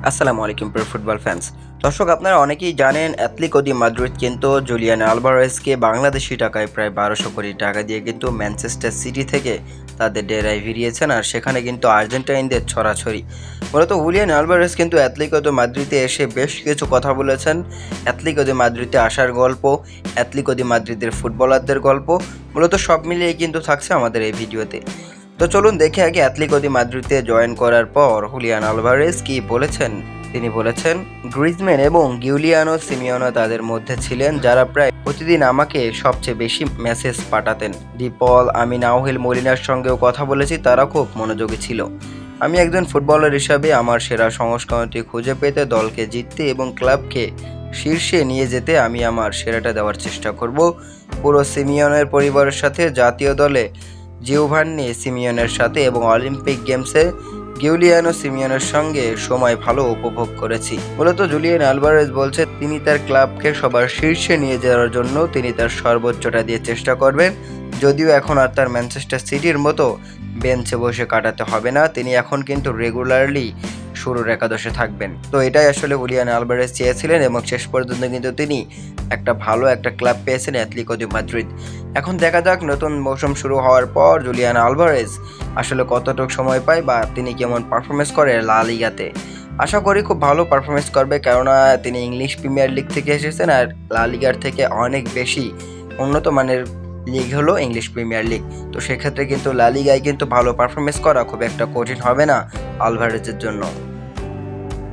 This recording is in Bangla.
আসসালামু আলাইকুম প্রিয় ফুটবল ফ্যান্স। দর্শক, আপনারা অনেকেই জানেন অ্যাটলেটিকো দি মাদ্রিদ কিন্তু জুলিয়ান আলভারেজকে বাংলাদেশি টাকায় প্রায় 1200 কোটি টাকা দিয়ে কিন্তু ম্যানচেস্টার সিটি থেকে তাদের ডেরায় ফিরিয়েছেন, আর সেখানে কিন্তু আর্জেন্টাইনদের ছড়াছড়ি। মূলত জুলিয়ান আলভারেজ কিন্তু অ্যাটলেটিকো দি মাদ্রিদে এসে বেশ কিছু কথা বলেছেন। অ্যাটলেটিকো দি মাদ্রিদে আসার গল্প, অ্যাটলেটিকো দি মাদ্রিদের ফুটবলারদের গল্প, মূলত সব মিলিয়ে কিন্তু থাকছে আমাদের এই ভিডিওতে। তো চলুন দেখে আগে অ্যাটলেটিকো দি মাদ্রিদে জয়েন করার পর হুলিয়ান আলভারেজ কি বলেছেন। তিনি বলেছেন, গ্রিজম্যান এবং গিউলিয়ানো সিমিওনো তাদের মধ্যে ছিলেন যারা প্রায় প্রতিদিন আমাকে সবচেয়ে বেশি মেসেজ পাঠাতেন। ডিপল, আমি নাওহেল মলিনার সঙ্গেও কথা বলেছি, তারা খুব মনোযোগী ছিল। আমি একজন ফুটবলার হিসাবে আমার সেরা সংস্করণটি খুঁজে পেতে, দলকে জিততে এবং ক্লাবকে শীর্ষে নিয়ে যেতে আমি আমার সেরাটা দেওয়ার চেষ্টা করব। পুরো সিমিওনের পরিবারের সাথে, জাতীয় দলে জিওভান্নি সিমিওনের সাথে এবং অলিম্পিক গেমসে গিউলিয়ানো সিমিওনের সঙ্গে সময় ভালো উপভোগ করেছি। মূলত জুলিয়ান আলভারেজ বলছে তিনি তার ক্লাবকে সবার শীর্ষে নিয়ে যাওয়ার জন্য তিনি তার সর্বোচ্চটা দিয়ে চেষ্টা করবেন। যদিও এখন আর তার ম্যানচেস্টার সিটির মতো বেঞ্চে বসে কাটাতে হবে না, তিনি এখন কিন্তু রেগুলারলি শুরুর একাদশে থাকবেন। তো এটাই আসলে জুলিয়ান আলভারেজ চেয়েছিলেন এবং শেষ পর্যন্ত কিন্তু তিনি একটা ভালো একটা ক্লাব পেয়েছেন, অ্যাটলেটিকো দি মাদ্রিদ। এখন দেখা যাক নতুন মৌসুম শুরু হওয়ার পর জুলিয়ান আলভারেজ আসলে কতটুকু সময় পায় বা তিনি কেমন পারফরমেন্স করে লা লিগাতে। আশা করি খুব ভালো পারফরমেন্স করবে, কেননা তিনি ইংলিশ প্রিমিয়ার লিগ থেকে এসেছেন, আর লা লিগার থেকে অনেক বেশি উন্নত মানের লিগ হলো ইংলিশ প্রিমিয়ার লিগ। তো সেক্ষেত্রে কিন্তু লা লিগায় কিন্তু ভালো পারফরমেন্স করা খুব একটা কঠিন হবে না আলভারেজের জন্য।